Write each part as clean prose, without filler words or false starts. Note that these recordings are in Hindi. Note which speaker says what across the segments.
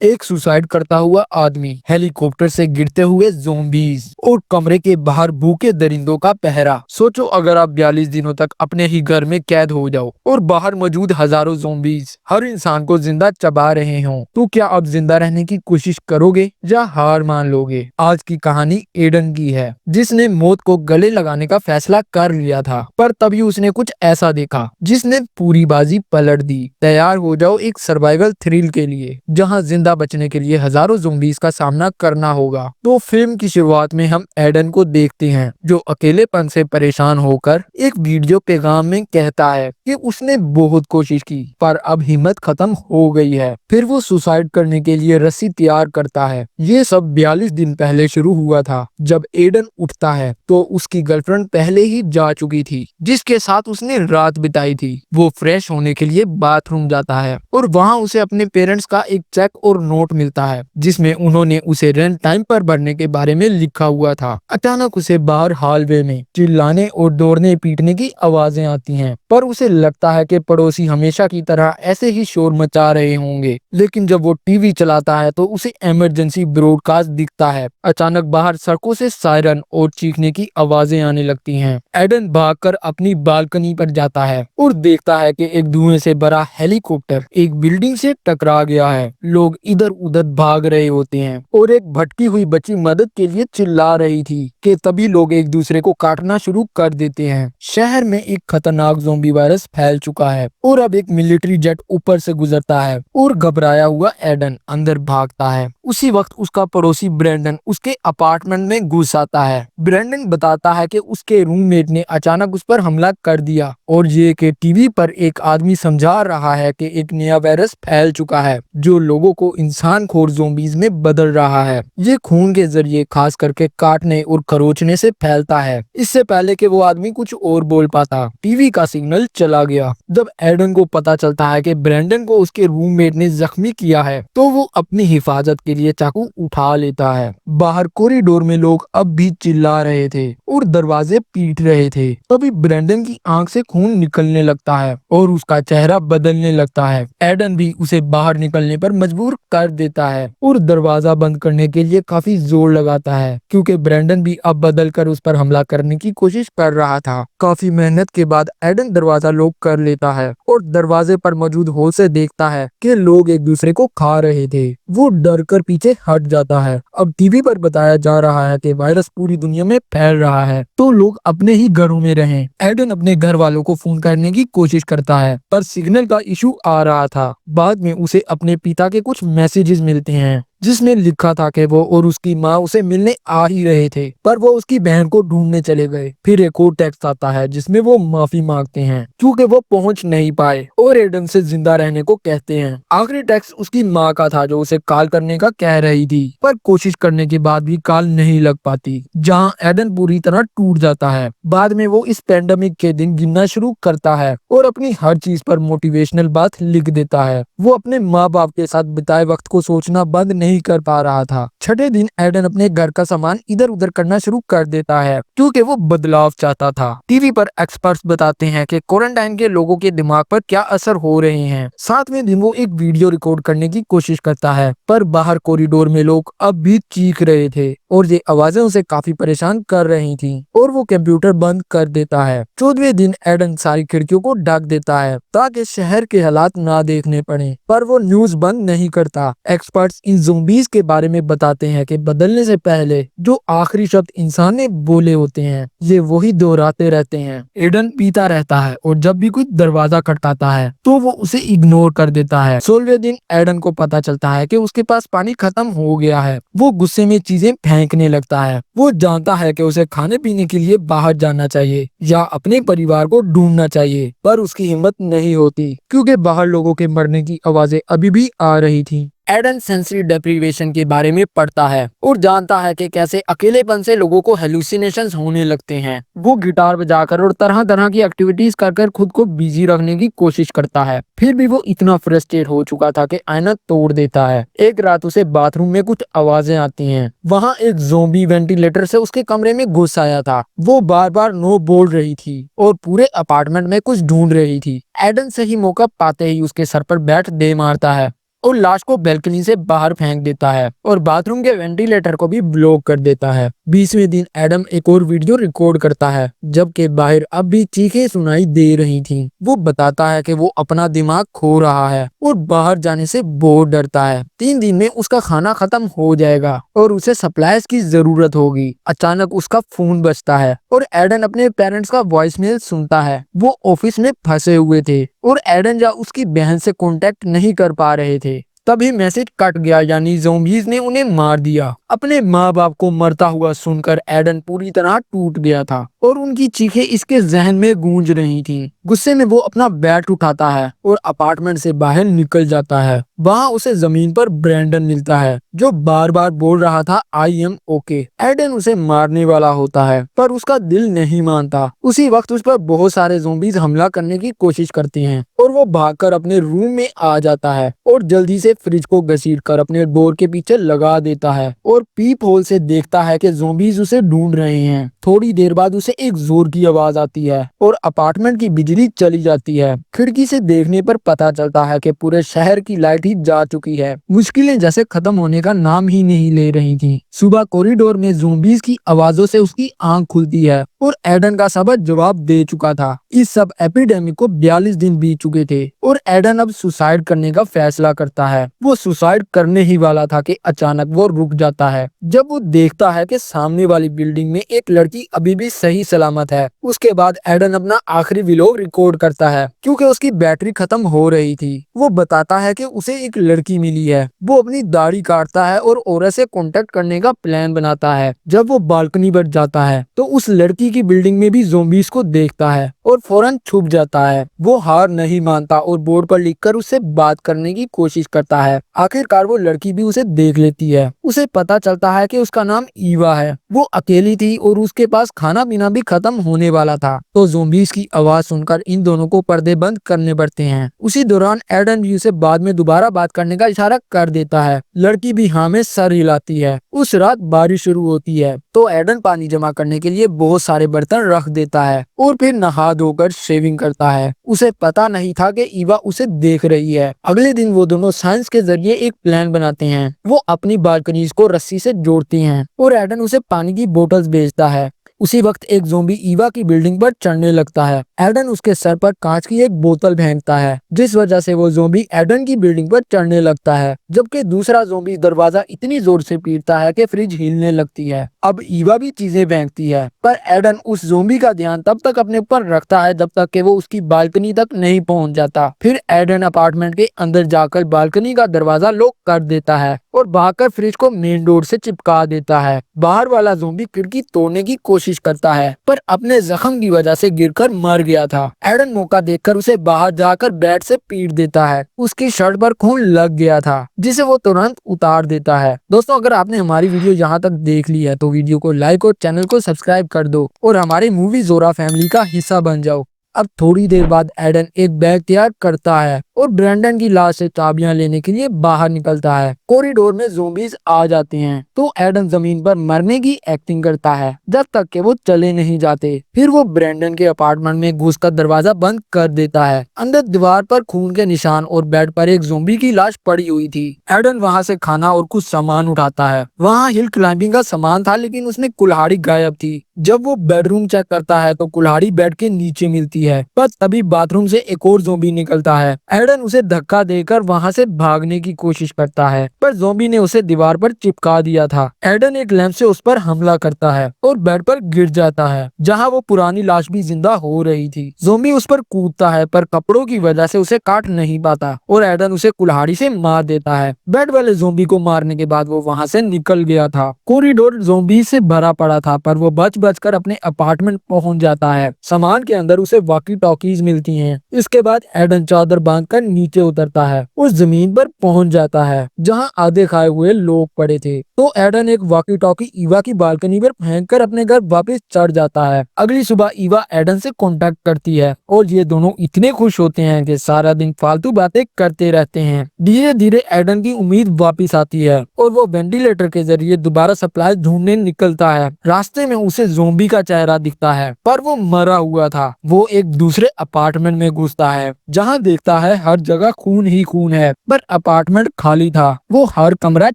Speaker 1: एक सुसाइड करता हुआ आदमी, हेलीकॉप्टर से गिरते हुए ज़ोंबीज और कमरे के बाहर भूखे दरिंदों का पहरा। सोचो अगर आप 42 दिनों तक अपने ही घर में कैद हो जाओ और बाहर मौजूद हजारों ज़ोंबीज हर इंसान को जिंदा चबा रहे हों, तो क्या आप जिंदा रहने की कोशिश करोगे या हार मान लोगे? आज की कहानी एडन की है, जिसने मौत को गले लगाने का फैसला कर लिया था, पर तभी उसने कुछ ऐसा देखा जिसने पूरी बाजी पलट दी। तैयार हो जाओ एक सर्वाइवल थ्रिल के लिए, जहां जिंदा बचने के लिए हजारों ज़ोंबीज का सामना करना होगा। तो फिल्म की शुरुआत में हम एडन को देखते हैं, जो अकेलेपन से परेशान होकर एक वीडियो पैगाम में कहता है कि उसने बहुत कोशिश की पर अब हिम्मत खत्म हो गई है। फिर वो सुसाइड करने के लिए रस्सी तैयार करता है। ये सब 42 दिन पहले शुरू हुआ था। जब एडन उठता है तो उसकी गर्लफ्रेंड पहले ही जा चुकी थी, जिसके साथ उसने रात बिताई थी। वो फ्रेश होने के लिए बाथरूम जाता है और वहाँ उसे अपने पेरेंट्स का एक चेक और नोट मिलता है, जिसमें उन्होंने उसे रेंट टाइम पर भरने के बारे में लिखा हुआ था। अचानक उसे बाहर हॉलवे में चिल्लाने और दौड़ने पीटने की आवाजें आती हैं, पर उसे लगता है कि पड़ोसी हमेशा की तरह ऐसे ही शोर मचा रहे होंगे। लेकिन जब वो टीवी चलाता है तो उसे इमरजेंसी ब्रॉडकास्ट दिखता है। अचानक बाहर सड़कों से सायरन और चीखने की आवाजें आने लगती हैं। एडन भागकर अपनी बालकनी पर जाता है और देखता है कि एक धुएं से भरा हेलीकॉप्टर एक बिल्डिंग से टकरा गया है। लोग इधर उधर भाग रहे होते हैं और एक भटकी हुई बच्ची मदद के लिए चिल्ला रही थी कि तभी लोग एक दूसरे को काटना शुरू कर देते हैं। शहर में एक खतरनाक ज़ोंबी वायरस फैल चुका है और अब एक मिलिट्री जेट ऊपर से गुजरता है और घबराया हुआ एडन अंदर भागता है। उसी वक्त उसका पड़ोसी ब्रेंडन उसके अपार्टमेंट में घुस आता है। ब्रेंडन बताता है कि उसके रूममेट ने अचानक उस पर हमला कर दिया और ये कि टीवी पर एक आदमी समझा रहा है कि एक नया वायरस फैल चुका है जो लोगों को इंसान खोर ज़ोंबीज में बदल रहा है। ये खून के जरिए खास करके काटने और खरोचने से फैलता है। इससे पहले कि वो आदमी कुछ और बोल पाता, टीवी का सिग्नल चला गया। जब एडन को पता चलता है कि ब्रेंडन को उसके रूममेट ने जख्मी किया है, तो वो अपनी हिफाजत के लिए चाकू उठा लेता है। बाहर कॉरिडोर में लोग अब भी चिल्ला रहे थे और दरवाजे पीट रहे थे। तभी ब्रेंडन की आंख से खून निकलने लगता है और उसका चेहरा बदलने लगता है। एडन भी उसे बाहर निकलने पर मजबूर कर देता है और दरवाजा बंद करने के लिए काफी जोर लगाता है, क्योंकि ब्रेंडन भी अब बदल कर उस पर हमला करने की कोशिश कर रहा था। काफी मेहनत के बाद एडन दरवाजा लॉक कर लेता है और दरवाजे पर मौजूद होल से देखता है कि लोग एक दूसरे को खा रहे थे। वो डर कर पीछे हट जाता है। अब टीवी पर बताया जा रहा है कि वायरस पूरी दुनिया में फैल रहा है, तो लोग अपने ही घरों में रहें। एडन अपने घर वालों को फोन करने की कोशिश करता है, पर सिग्नल का इशू आ रहा था। बाद में उसे अपने पिता के कुछ मैसेजेस मिलते हैं, जिसमें लिखा था कि वो और उसकी माँ उसे मिलने आ ही रहे थे, पर वो उसकी बहन को ढूंढने चले गए। फिर एक और टेक्स्ट आता है जिसमें वो माफी मांगते हैं क्योंकि वो पहुंच नहीं पाए और एडन से जिंदा रहने को कहते हैं। आखिरी टेक्स्ट उसकी माँ का था, जो उसे कॉल करने का कह रही थी, पर कोशिश करने के बाद भी कॉल नहीं लग पाती, जहाँ एडन पूरी तरह टूट जाता है। बाद में वो इस पेंडेमिक के दिन गिनना शुरू करता है और अपनी हर चीज पर मोटिवेशनल बात लिख देता है। वो अपने माँ बाप के साथ बिताए वक्त को सोचना बंद नहीं कर पा रहा था। छठे दिन एडन अपने घर का सामान इधर उधर करना शुरू कर देता है क्योंकि वो बदलाव चाहता था। टीवी पर एक्सपर्ट्स बताते हैं कि क्वारंटाइन के लोगों के दिमाग पर क्या असर हो रहे हैं। सातवें दिन वो एक वीडियो रिकॉर्ड करने की कोशिश करता है, पर बाहर कॉरिडोर में लोग अब भी चीख रहे थे और ये आवाजें उसे काफी परेशान कर रही थी और वो कंप्यूटर बंद कर देता है। 14वें दिन एडन सारी खिड़कियों को ढक देता है ताकि शहर के हालात ना देखने पड़े, पर वो न्यूज बंद नहीं करता। एक्सपर्ट्स इन ज़ोंबीज के बारे में बताते हैं कि बदलने से पहले जो आखिरी शब्द इंसान ने बोले होते हैं, ये वही दोहराते रहते हैं। एडन पीता रहता है और जब भी कोई दरवाजा खटकाता है तो वो उसे इग्नोर कर देता है। 16वें दिन एडन को पता चलता है कि उसके पास पानी खत्म हो गया है। वो गुस्से में चीजें फेंकने लगता है। वो जानता है कि उसे खाने पीने के लिए बाहर जाना चाहिए या अपने परिवार को ढूंढना चाहिए, पर उसकी हिम्मत नहीं होती क्योंकि बाहर लोगों के मरने की आवाजें अभी भी आ रही थी। एडन सेंसरी डेप्रिवेशन के बारे में पढ़ता है और जानता है कि कैसे अकेलेपन से लोगों को हेलुसिनेशंस होने लगते हैं। वो गिटार बजाकर और तरह तरह की एक्टिविटीज कर खुद को बिजी रखने की कोशिश करता है। फिर भी वो इतना फ्रस्ट्रेट हो चुका था कि आईना तोड़ देता है। एक रात उसे बाथरूम में कुछ आवाजें आती हैं। वहाँ एक ज़ोंबी वेंटिलेटर से उसके कमरे में घुस आया था। वो बार बार नो बोल रही थी और पूरे अपार्टमेंट में कुछ ढूंढ रही थी। एडन सही मौका पाते ही उसके सर पर बैट दे मारता है और लाश को बैल्कनी से बाहर फेंक देता है और बाथरूम के वेंटिलेटर को भी ब्लॉक कर देता है। 20वें दिन एडम एक और वीडियो रिकॉर्ड करता है, जबकि बाहर अब भी चीखें सुनाई दे रही थीं। वो बताता है कि वो अपना दिमाग खो रहा है और बाहर जाने से बहुत डरता है। 3 दिन में उसका खाना खत्म हो जाएगा और उसे सप्लाईज की जरूरत होगी। अचानक उसका फोन बजता है और एडन अपने पेरेंट्स का वॉइसमेल सुनता है। वो ऑफिस में फंसे हुए थे और एडन या उसकी बहन से कांटेक्ट नहीं कर पा रहे थे। तभी मैसेज कट गया, यानी ज़ॉम्बीज़ ने उन्हें मार दिया। अपने माँ बाप को मरता हुआ सुनकर एडन पूरी तरह टूट गया था और उनकी चीखें इसके जहन में गूंज रही थीं। गुस्से में वो अपना बैट उठाता है और अपार्टमेंट से बाहर निकल जाता है। वहाँ उसे जमीन पर ब्रैंडन मिलता है, जो बार बार बोल रहा था आई एम ओके। एडन उसे मारने वाला होता है, पर उसका दिल नहीं मानता। उसी वक्त उस पर बहुत सारे ज़ॉम्बीज़ हमला करने की कोशिश करते हैं और वो भागकर अपने रूम में आ जाता है और जल्दी से फ्रिज को घसीटकर अपने डोर के पीछे लगा देता है और पीप होल से देखता है कि ज़ॉम्बीज़ उसे ढूंढ रहे हैं। थोड़ी देर बाद उसे एक जोर की आवाज आती है और अपार्टमेंट की बिजली चली जाती है। खिड़की से देखने पर पता चलता है कि पूरे शहर की लाइट ही जा चुकी है। मुश्किलें जैसे खत्म होने का नाम ही नहीं ले रही थी। सुबह कॉरिडोर में ज़ॉम्बीज़ की आवाजों से उसकी आंख खुलती है और एडन का सबक जवाब दे चुका था। इस सब एपिडेमिक को 42 दिन बीत चुके थे और एडन अब सुसाइड करने का फैसला करता है। वो सुसाइड करने ही वाला था कि अचानक वो रुक जाता है जब वो देखता है कि सामने वाली बिल्डिंग में एक लड़की अभी भी सही सलामत है। उसके बाद एडन अपना आखिरी व्लॉग रिकॉर्ड करता है क्योंकि उसकी बैटरी खत्म हो रही थी। वो बताता है कि उसे एक लड़की मिली है। वो अपनी दाढ़ी काटता है और औरत से कांटेक्ट करने का प्लान बनाता है। जब वो बालकनी पर जाता है तो उस लड़की की बिल्डिंग में भी ज़ॉम्बीज़ को देखता है और फौरन छुप जाता है। वो हार नहीं मानता और बोर्ड पर लिखकर उससे बात करने की कोशिश करता है। आखिरकार वो लड़की भी उसे देख लेती है। उसे पता चलता है कि उसका नाम ईवा है। वो अकेली थी और उसके पास खाना पीना भी खत्म होने वाला था। तो ज़ॉम्बीज़ की आवाज सुनकर इन दोनों को पर्दे बंद करने पड़ते हैं। उसी दौरान एडन भी उसे बाद में दोबारा बात करने का इशारा कर देता है। लड़की भी हाँ में सर हिलाती है। उस रात बारिश शुरू होती है तो एडन पानी जमा करने के लिए बहुत सारे बर्तन रख देता है और फिर नहा धोकर शेविंग करता है। उसे पता नहीं था कि ईवा उसे देख रही है। अगले दिन वो दोनों साइंस के जरिए एक प्लान बनाते हैं। वो अपनी बालकनीज को रस्सी से जोड़ती हैं और एडन उसे पानी की बोतल्स भेजता है। उसी वक्त एक ज़ॉम्बी ईवा की बिल्डिंग पर चढ़ने लगता है। एडन उसके सर पर कांच की एक बोतल फेंकता है, जिस वजह से वो ज़ॉम्बी एडन की बिल्डिंग पर चढ़ने लगता है, जबकि दूसरा ज़ॉम्बी दरवाजा इतनी जोर से पीटता है कि फ्रिज हिलने लगती है। अब ईवा भी चीजें फेंकती है, पर एडन उस ज़ॉम्बी का ध्यान तब तक अपने ऊपर रखता है जब तक कि वो उसकी बालकनी तक नहीं पहुंच जाता। फिर एडन अपार्टमेंट के अंदर जाकर बालकनी का दरवाजा लॉक कर देता है और भागकर फ्रिज को मेन डोर से चिपका देता है। बाहर वाला ज़ॉम्बी खिड़की तोड़ने की कोशिश करता है, पर अपने जख्म की वजह से गिरकर मर गया था। एडन मौका देखकर उसे बाहर जाकर बैट से पीट देता है। उसकी शर्ट पर खून लग गया था, जिसे वो तुरंत उतार देता है। दोस्तों, अगर आपने हमारी वीडियो यहाँ तक देख ली है तो वीडियो को लाइक और चैनल को सब्सक्राइब कर दो और हमारे मूवी जोरा फैमिली का हिस्सा बन जाओ। अब थोड़ी देर बाद एडन एक बैग तैयार करता है और ब्रैंडन की लाश से चाबियां लेने के लिए बाहर निकलता है। कॉरिडोर में ज़ॉम्बीज़ आ जाते हैं तो एडन जमीन पर मरने की एक्टिंग करता है जब तक कि वो चले नहीं जाते। फिर वो ब्रैंडन के अपार्टमेंट में घुसकर दरवाजा बंद कर देता है। अंदर दीवार पर खून के निशान और बेड पर एक ज़ॉम्बी की लाश पड़ी हुई थी। एडन वहाँ से खाना और कुछ सामान उठाता है। वहाँ हिल क्लाइंबिंग का सामान था, लेकिन उसमें कुल्हाड़ी गायब थी। जब वो बेडरूम चेक करता है तो कुल्हाड़ी बेड के नीचे मिलती है, पर तभी बाथरूम से एक और ज़ॉम्बी निकलता है। एडन उसे धक्का देकर वहां से भागने की कोशिश करता है, पर ज़ॉम्बी ने उसे दीवार पर चिपका दिया था। एडन एक लैंप से उस पर हमला करता है और बेड पर गिर जाता है, जहां वो पुरानी लाश भी जिंदा हो रही थी। ज़ॉम्बी उस पर कूदता है, पर कपड़ों की वजह से उसे काट नहीं पाता और एडन उसे कुल्हाड़ी से मार देता है। बेड वाले ज़ॉम्बी को मारने के बाद वो वहां से निकल गया था। कॉरिडोर ज़ॉम्बी से भरा पड़ा था, पर वो बचकर अपने अपार्टमेंट पहुंच जाता है। सामान के अंदर उसे वॉकी टॉकीज मिलती हैं। इसके बाद एडन चादर बांधकर नीचे उतरता है, उस जमीन पर पहुंच जाता है जहां आधे खाए हुए लोग पड़े थे। तो एडन एक वॉकी टॉकी ईवा की बालकनी पर फेंककर अपने घर वापस चढ़ जाता है। अगली सुबह ईवा एडन से कांटेक्ट करती है और ये दोनों इतने खुश होते हैं कि सारा दिन फालतू बातें करते रहते हैं। धीरे धीरे एडन की उम्मीद वापस आती है और वो वेंटिलेटर के जरिए दोबारा सप्लाई ढूंढने निकलता है। रास्ते में उसे ज़ॉम्बी का चेहरा दिखता है, पर वो मरा हुआ था। वो एक दूसरे अपार्टमेंट में घुसता है जहां देखता है हर जगह खून ही खून है, पर अपार्टमेंट खाली था। वो हर कमरा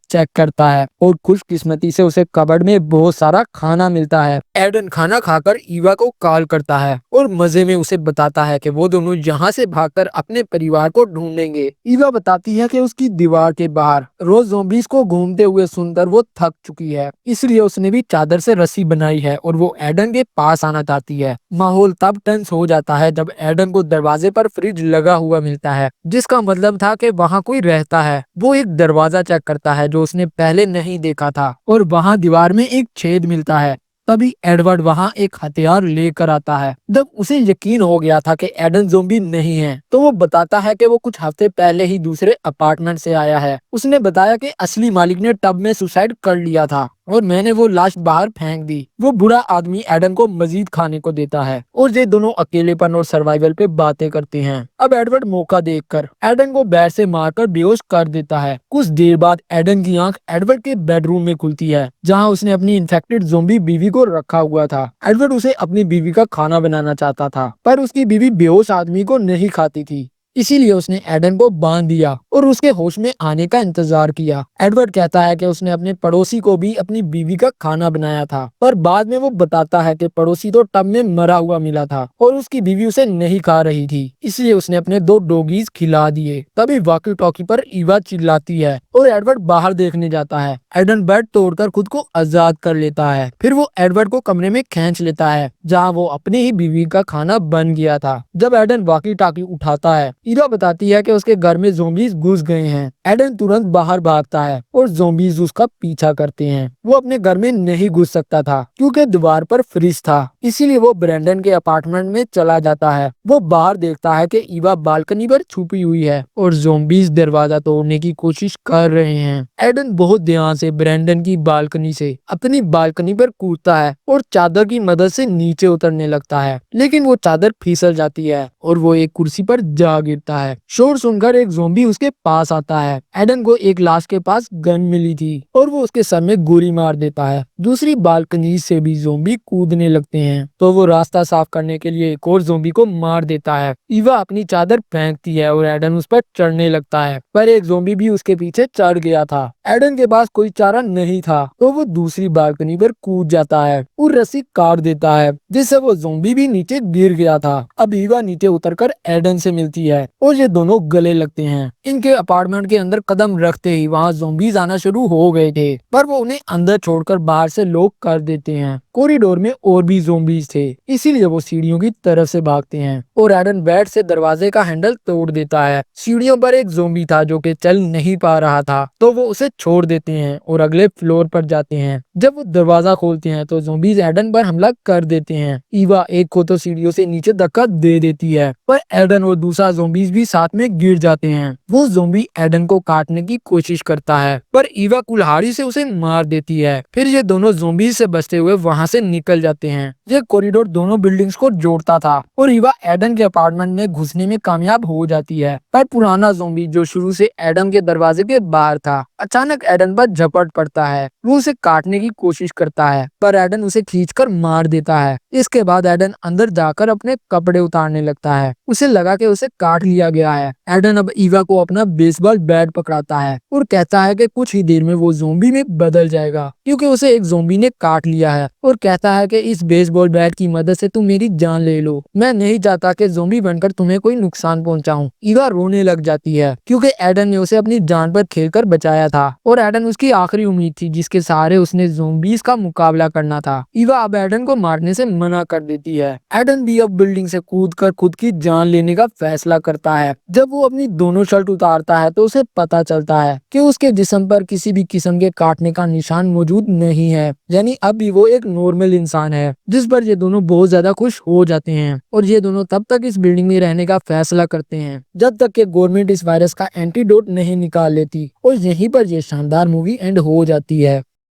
Speaker 1: चेक करता है और खुशकिस्मती से उसे कबर्ड में बहुत सारा खाना मिलता है। एडन खाना खाकर ईवा को कॉल करता है और मजे में उसे बताता है कि वो दोनों यहाँ से भागकर अपने परिवार को ढूंढेंगे। ईवा बताती है कि उसकी दीवार के बाहर रोज ज़ॉम्बीज़ को घूमते हुए सुनकर वो थक चुकी है, इसलिए उसने भी चादर से रस्सी बनाई है और वो एडन के पास आना चाहती है। माहौल तब टेंस हो जाता है जब एडन को दरवाजे पर फ्रिज लगा हुआ मिलता है, जिसका मतलब था कि वहाँ कोई रहता है। वो एक दरवाजा चेक करता है जो उसने पहले नहीं देखा था और वहाँ दीवार में एक छेद मिलता है। तभी एडवर्ड वहाँ एक हथियार लेकर आता है। जब उसे यकीन हो गया था कि एडन ज़ॉम्बी नहीं है, तो वो बताता है कि वो कुछ हफ्ते पहले ही दूसरे अपार्टमेंट से आया है। उसने बताया कि असली मालिक ने टब में सुसाइड कर लिया था और मैंने वो लाश बाहर फेंक दी। वो बुरा आदमी एडन को मजीद खाने को देता है और ये दोनों अकेलेपन और सर्वाइवल पे बातें करते हैं। अब एडवर्ड मौका देखकर एडन को बैट से मारकर बेहोश कर देता है। कुछ देर बाद एडन की आंख एडवर्ड के बेडरूम में खुलती है जहां उसने अपनी इन्फेक्टेड ज़ॉम्बी बीवी को रखा हुआ था। एडवर्ड उसे अपनी बीवी का खाना बनाना चाहता था, पर उसकी बीवी बेहोश आदमी को नहीं खाती थी, इसीलिए उसने एडन को बांध दिया और उसके होश में आने का इंतजार किया। एडवर्ड कहता है कि उसने अपने पड़ोसी को भी अपनी बीवी का खाना बनाया था, पर बाद में वो बताता है कि पड़ोसी तो टब में मरा हुआ मिला था और उसकी बीवी उसे नहीं खा रही थी, इसलिए उसने अपने 2 डॉगीज खिला दिए। तभी वॉकी टॉकी पर ईवा चिल्लाती है और एडवर्ड बाहर देखने जाता है। एडन बेड तोड़कर खुद को आजाद कर लेता है। फिर वो एडवर्ड को कमरे में खींच लेता है जहाँ वो अपनी ही बीवी का खाना बन गया था। जब एडन वॉकी टॉकी उठाता है, ईवा बताती है कि उसके घर में ज़ॉम्बीज़ घुस गए हैं। एडन तुरंत बाहर भागता है और ज़ॉम्बीज़ उसका पीछा करते हैं। वो अपने घर में नहीं घुस सकता था क्योंकि दीवार पर फ्रिज था, इसीलिए वो ब्रैंडन के अपार्टमेंट में चला जाता है। वो बाहर देखता है कि ईवा बालकनी पर छुपी हुई है और ज़ॉम्बीज़ दरवाजा तोड़ने की कोशिश कर रहे हैं। एडन बहुत ध्यान से ब्रैंडन की बालकनी से अपनी बालकनी पर कूदता है और चादर की मदद से नीचे उतरने लगता है, लेकिन वो चादर फिसल जाती है और वो एक कुर्सी पर जा गिरता है। शोर सुनकर एक ज़ॉम्बी उसके पास आता है। एडन को एक लाश के पास गन मिली थी और वो उसके सर में गोली मार देता है। दूसरी बालकनी से भी ज़ॉम्बी कूदने लगते हैं, तो वो रास्ता साफ करने के लिए एक और ज़ॉम्बी को मार देता है। ईवा अपनी चादर फेंकती है और एडन उस पर चढ़ने लगता है, पर एक ज़ॉम्बी भी उसके पीछे चढ़ गया था। एडन के पास कोई चारा नहीं था, तो वो दूसरी बालकनी पर कूद जाता है और रस्सी काट देता है, जिससे वो ज़ॉम्बी भी नीचे गिर गया था। अब ईवा नीचे उतरकर एडन से मिलती है और ये दोनों गले लगते हैं। इनके अपार्टमेंट के अंदर कदम रखते ही वहाँ ज़ॉम्बीज़ आना शुरू हो गए थे, पर वो उन्हें अंदर छोड़कर बाहर से लॉक कर देते हैं। कॉरिडोर में और भी ज़ॉम्बीज़ थे, इसीलिए वो सीढ़ियों की तरफ से भागते हैं और एडन बैट से दरवाजे का हैंडल तोड़ देता है। सीढ़ियों पर एक ज़ॉम्बी था जो कि चल नहीं पा रहा था, तो वो उसे छोड़ देते हैं और अगले फ्लोर पर जाते हैं। जब वो दरवाजा खोलते हैं तो ज़ॉम्बीज़ एडन पर हमला कर देते हैं। ईवा एक को तो सीढ़ियों से नीचे धक्का दे देती है, पर एडन और दूसरा ज़ॉम्बीज़ भी साथ में गिर जाते हैं। वो ज़ॉम्बी एडन को काटने की कोशिश करता है, पर ईवा कुल्हाड़ी से उसे मार देती है। फिर ये दोनों ज़ॉम्बीज़ से बचते हुए वहाँ से निकल जाते हैं। ये कॉरिडोर दोनों बिल्डिंग्स को जोड़ता था और ईवा एडन के अपार्टमेंट में घुसने में कामयाब हो जाती है, पर पुराना ज़ॉम्बी जो शुरू से एडन के दरवाजे के बाहर था, अचानक एडन पर झपट पड़ता है। वो उसे काटने की कोशिश करता है, पर एडन उसे खींचकर मार देता है। इसके बाद एडन अंदर जाकर अपने कपड़े उतारने लगता है। उसे लगा कि उसे काट लिया गया है। एडन अब ईवा को अपना बेसबॉल बैट पकड़ाता है और कहता है कि कुछ ही देर में वो ज़ॉम्बी में बदल जाएगा, क्योंकि उसे एक ज़ॉम्बी ने काट लिया है, और कहता है कि इस बेसबॉल बैट की मदद से तुम मेरी जान ले लो। मैं नहीं चाहता कि ज़ॉम्बी बनकर तुम्हें कोई नुकसान पहुंचाऊं। ईवा रोने लग जाती है क्योंकि एडन ने उसे अपनी जान पर खेलकर बचाया था और एडन उसकी आखिरी उम्मीद थी जिसके सहारे उसने ज़ॉम्बीज़ का मुकाबला करना था। ईवा अब एडन को मारने से मना कर देती है। एडन भी अब बिल्डिंग से कूदकर खुद की जान लेने का फैसला करता है। जब वो अपनी दोनों शर्ट उतारता है तो उसे पता चलता है कि उसके जिस्म पर किसी भी किस्म के काटने का निशान मौजूद नहीं है, यानी अब भी वो एक नॉर्मल इंसान है, जिस पर ये दोनों बहुत ज्यादा खुश हो जाते हैं। और ये दोनों तब तक इस बिल्डिंग में रहने का फैसला करते हैं जब तक कि गवर्नमेंट इस वायरस का एंटीडोट नहीं निकाल लेती, और यहीं पर ये शानदार मूवी एंड हो जाती है।